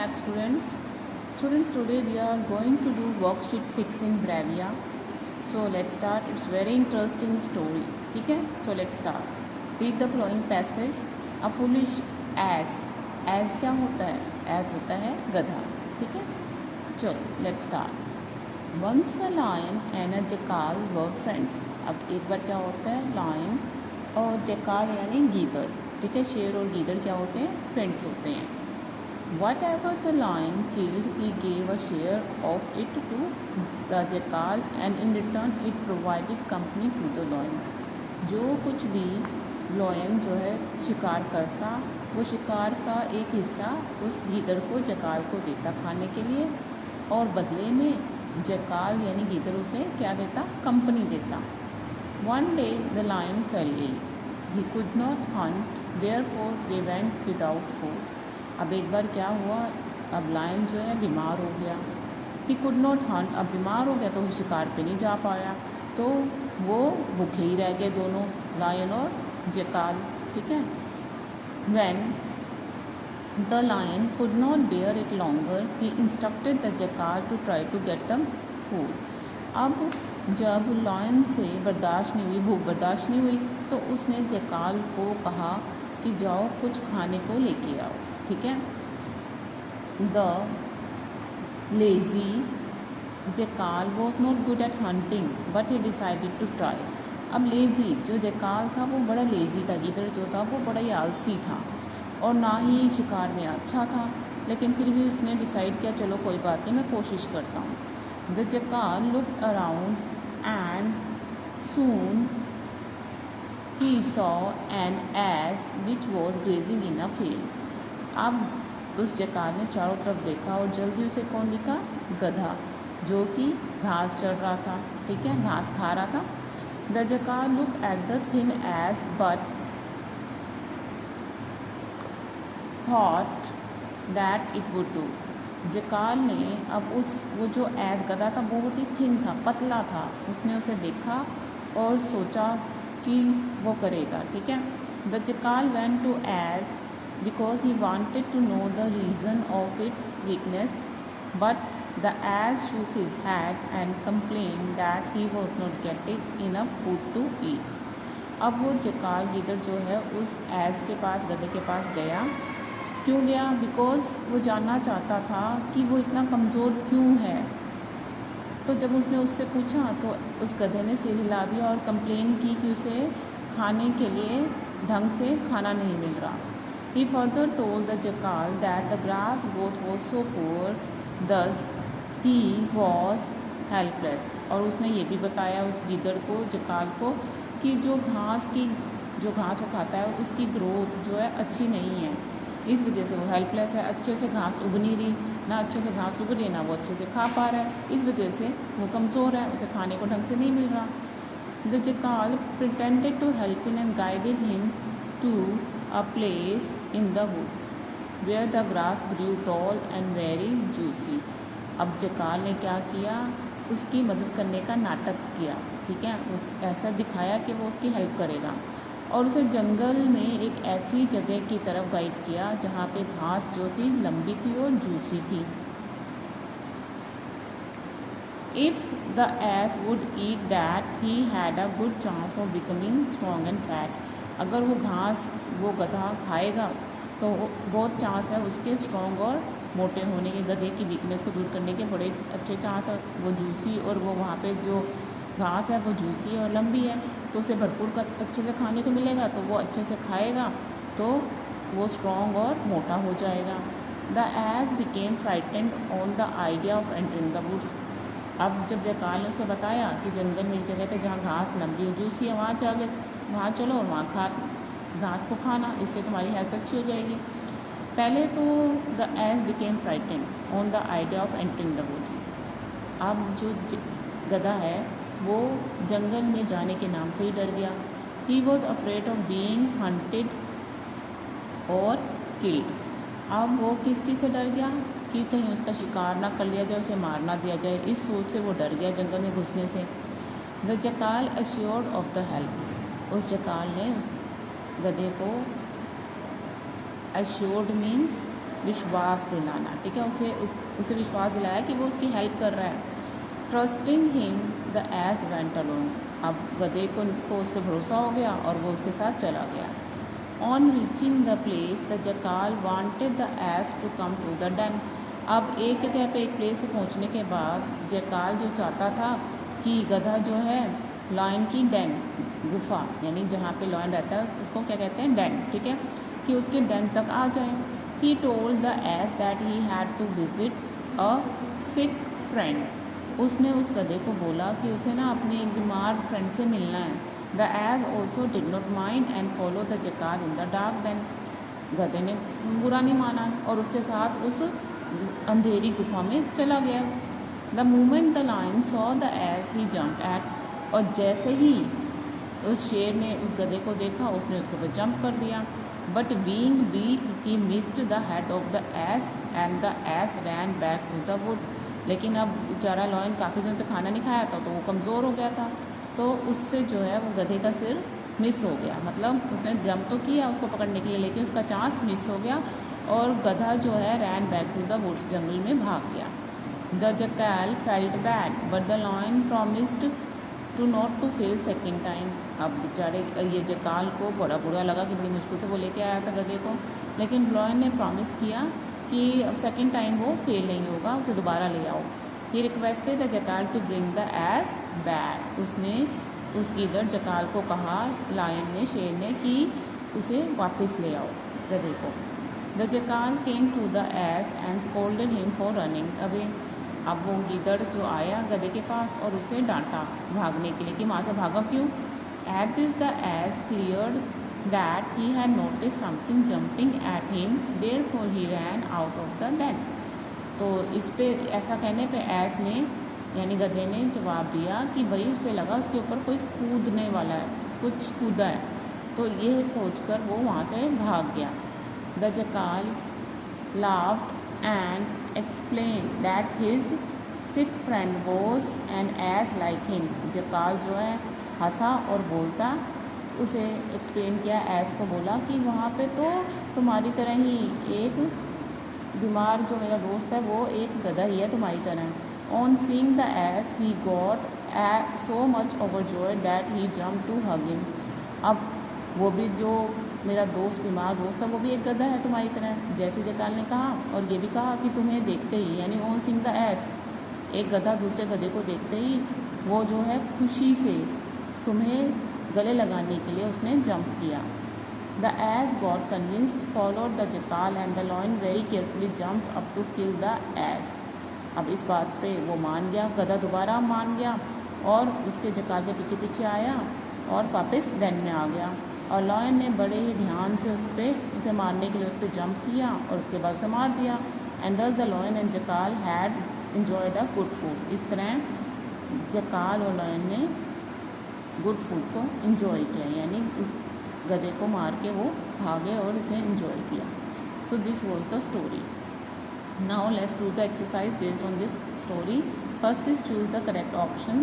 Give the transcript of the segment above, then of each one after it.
back, students. Students, today we are going to do worksheet 6 in Bravia. So let's start. It's very interesting story. ठीक है? So let's start. Read the following passage. A foolish ass. Ass क्या होता है? Ass होता है गधा. ठीक है? चलो let's start. Once a lion and a jackal were friends. अब एक बार क्या होता है? Lion और jackal यानी गीदड़. ठीक है? शेर और गीदड़ क्या होते हैं? फ्रेंड्स होते हैं. Whatever the lion killed, he gave a share of it to the jackal, and in return it provided company to the lion. जो कुछ भी lion जो है शिकार करता, वो शिकार का एक हिस्सा उस गीदड़ को जकाल को देता खाने के लिए, और बदले में जकाल यानी गीदड़ उसे क्या देता? कंपनी देता. One day the lion fell ill. He could not hunt, therefore they went without food. अब एक बार क्या हुआ? अब लायन जो है बीमार हो गया. He could not Hunt. अब बीमार हो गया तो वो शिकार पे नहीं जा पाया, तो वो भूखे ही रह गए दोनों, लायन और जकाल. ठीक है? When the lion could not bear it longer, he instructed the jackal to try to get them food. अब जब लायन से बर्दाश्त नहीं हुई, भूख बर्दाश्त नहीं हुई, तो उसने जकाल को कहा कि जाओ कुछ खाने को लेके आओ. ठीक है? The lazy jackal was not good at hunting but he decided to try. अब लेज़ी जो जकाल था वो बड़ा लेज़ी था, गीदड़ जो था वो बड़ा ही आलसी था और ना ही शिकार में अच्छा था, लेकिन फिर भी उसने डिसाइड किया चलो कोई बात नहीं, मैं कोशिश करता हूँ. The jackal looked around and soon he saw an ass which was grazing in a field. अब उस जकाल ने चारों तरफ देखा और जल्दी उसे कौन दिखा? गधा, जो कि घास चढ़ रहा था. ठीक है? घास खा रहा था. The jackal looked at the thin ass but thought that it would do. Jackal ने अब वो जो एस गधा था वो बहुत ही थिन था, पतला था. उसने उसे देखा और सोचा कि वो करेगा. ठीक है? The jackal went to ass because he wanted to know the reason of its weakness, but the ass shook his head and complained that he was not getting enough food to eat. अब वो जकाल गीदड़ जो है उस S के पास, गधे के पास गया. क्यों गया? बिकॉज वो जानना चाहता था कि वो इतना कमज़ोर क्यों है. तो जब उसने उससे पूछा तो उस गधे ने सिर हिला दिया और कंप्लेन की कि उसे खाने के लिए ढंग से खाना नहीं मिल रहा. He further told the jackal that the grass growth was so poor, thus he was helpless. और उसने ये भी बताया उस गीदड़ को, जकाल को, कि जो घास वो खाता है उसकी ग्रोथ जो है अच्छी नहीं है, इस वजह से वो हेल्पलेस है. अच्छे से घास उग नहीं रही, ना अच्छे से घास उग रही, ना वो अच्छे से खा पा रहा है, इस वजह से वो कमज़ोर है, उसे खाने को ढंग से नहीं मिल रहा. The jackal pretended to help him and guided him to a place in the woods where the grass grew tall and very juicy. अब जकाल ने क्या किया? उसकी मदद करने का नाटक किया. ठीक है? उस ऐसा दिखाया कि वो उसकी हेल्प करेगा और उसे जंगल में एक ऐसी जगह की तरफ गाइड किया जहाँ पे घास जो थी लंबी थी और जूसी थी. If the ass would eat that, he had a good chance of becoming strong and fat. अगर वो गधा खाएगा तो बहुत चांस है उसके स्ट्रॉन्ग और मोटे होने के. गधे की वीकनेस को दूर करने के बड़े अच्छे चांस है. वो जूसी और वो वहाँ पे जो घास है वो जूसी और लंबी है, तो उसे भरपूर अच्छे से खाने को मिलेगा, तो वो अच्छे से खाएगा तो वो स्ट्रॉन्ग और मोटा हो जाएगा. The ass became frightened on the idea of entering the woods. अब जब जकाल ने उसे बताया कि जंगल में एक जगह पे जहाँ घास लंबी और जूसी है वहाँ चलो और वहाँ घास को खाना, इससे तुम्हारी हेल्थ अच्छी हो जाएगी. पहले तो the ass became frightened on the idea of entering the woods. अब जो गधा है वो जंगल में जाने के नाम से ही डर गया. He was afraid of being hunted और किल्ड. अब वो किस चीज़ से डर गया? कि कहीं उसका शिकार ना कर लिया जाए, उसे मार ना दिया जाए, इस सोच से वो डर गया जंगल में घुसने से. The jackal assured of the help. उस जकाल ने उस गधे को, अश्योर्ड मीन्स विश्वास दिलाना, ठीक है, उसे विश्वास दिलाया कि वो उसकी हेल्प कर रहा है। Trusting him the S went along, अब गधे को उस पर भरोसा हो गया और वो उसके साथ चला गया। On reaching the place the jackal wanted the ass to come to the den, अब एक जगह पे एक प्लेस पे पहुंचने के बाद जकाल जो चाहता था कि गधा जो है लॉयन की डेन, गुफा यानी जहाँ पे लॉयन रहता है उसको क्या कहते हैं, डेन, ठीक है, कि उसके डेन तक आ जाए। He told the ass that he had to visit a sick friend, उसने उस गधे को बोला कि उसे ना अपने एक बीमार फ्रेंड से मिलना है। The ass also did not mind and follow the jackal in the dark den, गधे ने बुरा नहीं माना और उसके साथ उस अंधेरी गुफा में चला गया। The moment the lion saw the ass he jump at, और जैसे ही उस शेर ने उस गधे को देखा उसने उसके ऊपर जंप कर दिया। But being weak he missed the head of the ass and the ass ran back to the wood, लेकिन अब बेचारा लॉयन काफ़ी दिन से खाना नहीं खाया था तो वो कमज़ोर हो गया था, तो उससे जो है वो गधे का सिर मिस हो गया, मतलब उसने जंप तो किया उसको पकड़ने के लिए लेकिन उसका चांस मिस हो गया और गधा जो है ran back to the woods, जंगल में भाग गया। The jackal felt bad but the lion promised to not to fail second time, अब बेचारे ये जकाल को बड़ा बुरा लगा कि बड़ी मुश्किल से वो लेके आया था गधे को, लेकिन लॉयन ने प्रॉमिस किया कि अब सेकेंड टाइम वो फेल नहीं होगा, उसे दोबारा ले आओ। He requested the jackal to bring the ass back, उसने उस गिदड़ जकाल को कहा, लायन ने, शेर ने, कि उसे वापस ले आओ गधे को। The jackal came to the ass and scolded him for running away, अब वो गिदड़ जो आया गधे के पास और उसे डांटा भागने के लिए कि वहाँ से भागा क्यों। At this the ass cleared that he had notice something jumping at him therefore he ran out of the den, तो इस पे ऐसा कहने पे एस ने यानी गधे ने जवाब दिया कि भाई उसे लगा उसके ऊपर कोई कूदने वाला है, कुछ कूदा है, तो ये सोचकर वो वहाँ से भाग गया। The jackal laughed and explained that his sick friend was an ass like him, जकाल जो है हंसा और बोलता, उसे एक्सप्लेन किया, एस को बोला कि वहाँ पे तो तुम्हारी तरह ही एक बीमार जो मेरा दोस्त है वो एक गधा ही है तुम्हारी तरह। On seeing the ass he got so much overjoyed that he jump to hug him, अब वो भी जो मेरा दोस्त बीमार दोस्त है वो भी एक गधा है तुम्हारी तरह, जैसे जकाल ने कहा, और ये भी कहा कि तुम्हें देखते ही यानी ऑन सीइंग द एस, एक गधा दूसरे गधे को देखते ही वो जो है खुशी से तुम्हें गले लगाने के लिए उसने जंप किया। The ass got convinced followed the jackal and the lion very carefully jump up to kill the ass, अब इस बात पे वो मान गया, गधा दोबारा मान गया और उसके जकाल के पीछे पीछे आया और वापस डेन में आ गया, और लॉयन ने बड़े ही ध्यान से उसे मारने के लिए उस पर जंप किया और उसके बाद उसे मार दिया। And thus the lion and jackal had enjoyed a good food, इस तरह जकाल और लॉयन ने गुड फूड को इंजॉय किया, यानी उस गधे को मार के वो भागे और इसे इंजॉय किया। So this was the story. Now let's do the exercise based on this story. First is choose the correct option.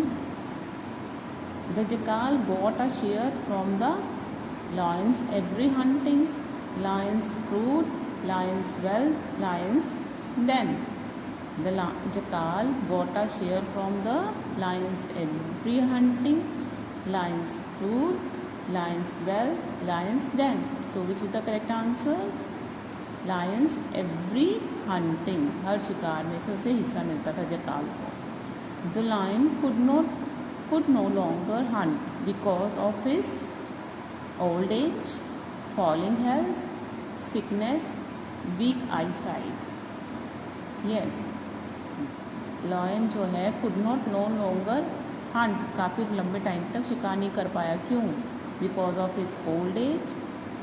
The jackal got a share from the lion's every hunting, lion's fruit, lion's wealth, lion's den. The jackal got a share from the lion's every hunting, lion's fruit, lion's wealth, lion's den. So which is the correct answer? Lion's every hunting, हर शिकार में से उसे हिस्सा मिलता था जकाल को। The lion could no longer hunt because of his old age, falling health, sickness, weak eyesight. Yes, lion जो है could not no longer hunt, काफ़ी लंबे टाइम तक शिकार नहीं कर पाया, क्यों? Because of his old age,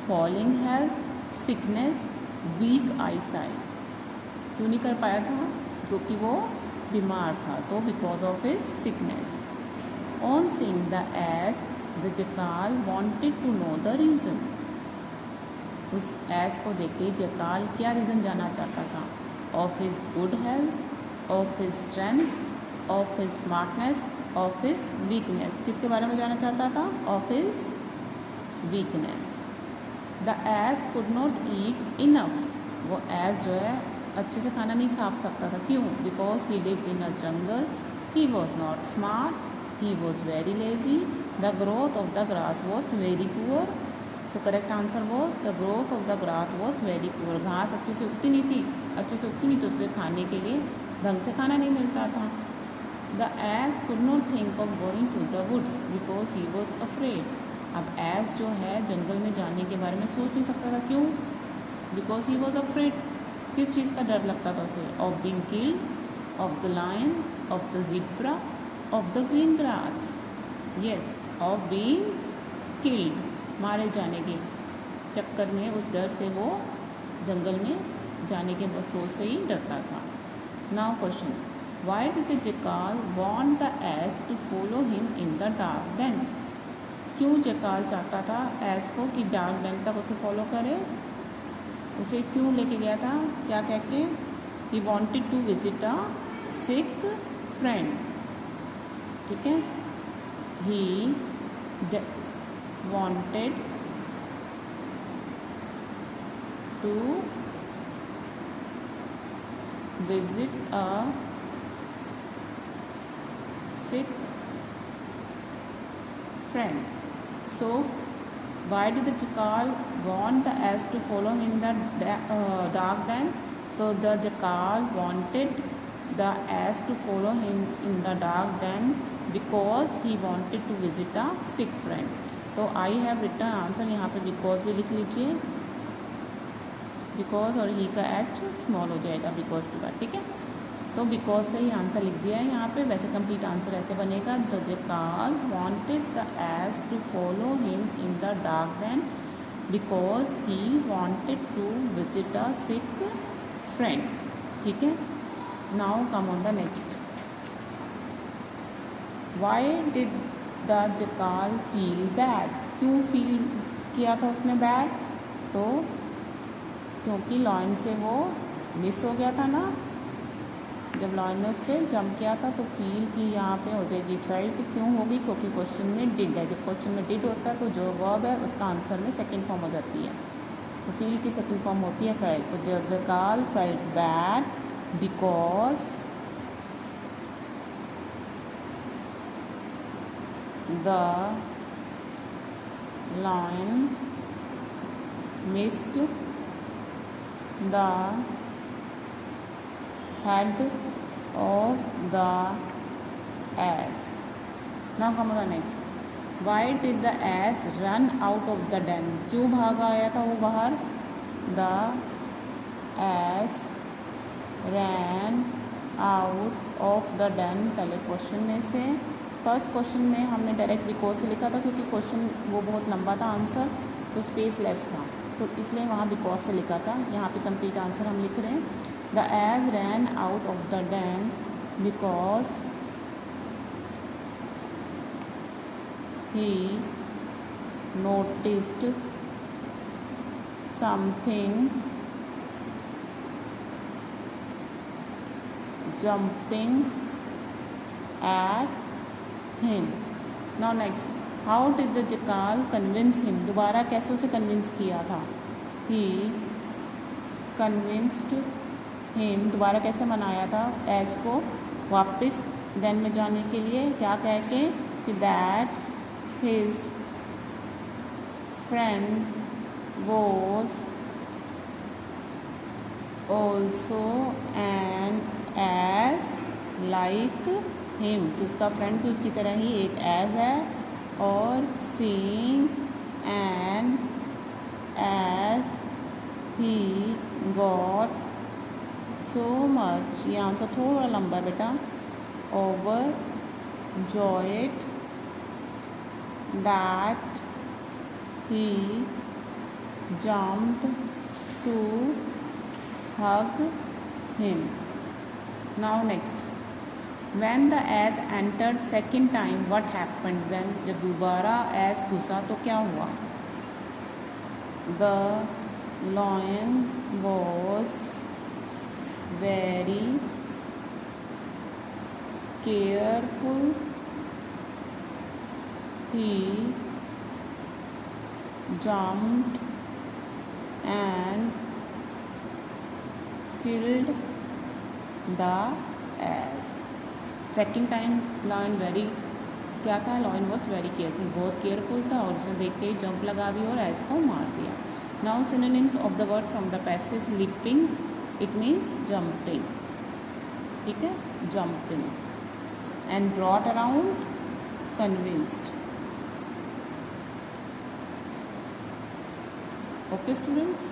falling health, sickness, weak eyesight. क्यों नहीं कर पाया था? क्योंकि वो बीमार था, तो because of his sickness. On seeing the ass, the jackal wanted to know the reason. उस एस को देखते ही जकाल क्या रीज़न जानना चाहता था? Of his good health, of his strength, of his smartness, of his weakness, किसके बारे में जानना चाहता था? Of his weakness. The ass could not eat enough वो एस जो है अच्छे से खाना नहीं खा सकता था। क्यों? Because he lived in a jungle, he was not smart, he was very lazy, the growth of the grass was very poor. So correct answer was the growth of the grass was very poor. घास अच्छे से उगती नहीं थी, तो उसे खाने के लिए ढंग से खाना नहीं मिलता था। The ass could not think of going to the woods because he was afraid. अब एस जो है जंगल में जाने के बारे में सोच नहीं सकता था। क्यों? Because he was afraid. किस चीज़ का डर लगता था उसे? Of being killed, of the lion, of the zebra, of the green grass. Yes, of being killed, मारे जाने के चक्कर में, उस डर से वो जंगल में जाने के सोच से ही डरता था। Now question, why did the jackal want the ass to follow him in the dark den? क्यों जैकाल चाहता था एस को कि डार्क डेन तक उसे फॉलो करे? उसे क्यों लेके गया था? क्या कह के? He wanted to visit a sick friend. ठीक है, ही wanted to visit a sick friend. So why did the jackal want the ass to follow him in the dark den? So the jackal wanted the ass to follow him in the dark den because he wanted to visit a sick friend. तो I have written answer, यहाँ पे because भी लिख लीजिए, because और ही का H small हो जाएगा बिकॉज के बाद। ठीक है, तो बिकॉज से ही आंसर लिख दिया है यहाँ पे। वैसे कंप्लीट आंसर ऐसे बनेगा, the jackal wanted the ass to follow him in the dark den because he wanted to visit a sick friend. ठीक है, now come on the next. Why did the jackal feel bad? क्यों feel किया था उसने bad? तो क्योंकि lion से वो मिस हो गया था ना, जब लॉयन ने उस पर जंप किया था। तो फील की यहाँ पे हो जाएगी फेल्ट। क्यों होगी? क्योंकि क्वेश्चन में डिड है। जब क्वेश्चन में डिड होता है तो जो वर्ब है उसका आंसर में सेकंड फॉर्म हो जाती है, तो फील की सेकंड फॉर्म होती है फेल्ट। तो the jackal felt bad because the lion missed the head of the ass. Now come on the next. Why did the ass run out of the den? क्यों भाग आया था वो बाहर? The ass ran out of the den। पहले question में से first question में हमने डायरेक्ट बिकॉज से लिखा था क्योंकि क्वेश्चन वो बहुत लंबा था, आंसर तो स्पेस लेस था, तो इसलिए वहाँ बिकॉज से लिखा था। यहाँ पे कंप्लीट आंसर हम लिख रहे हैं, the ass ran out of the dam because he noticed something jumping at him. Now next, how did the jackal convince him? दोबारा कैसे उसे कन्विंस किया था? He convinced him, दोबारा कैसे मनाया था एस को वापस den में जाने के लिए? क्या कह के कि that his friend was also an ass like him, कि उसका फ्रेंड भी उसकी तरह ही एक एज है, और seeing an ass he got so much, ये आंसर थोड़ा लंबा है बेटा, overjoyed that he jumped to hug him. Now next, when the ass entered second time what happened? Then जब दोबारा एस घुसा तो क्या हुआ? The lion was very careful. He jumped and killed the ass. Tracking time lion very क्या था, lion was very careful, बहुत careful था और उसने देखते ही जंप लगा दिया और एस को मार दिया। Now synonyms of the words from the passage, leaping it means jumping, ठीक है, jumping, and brought around convinced. Okay students.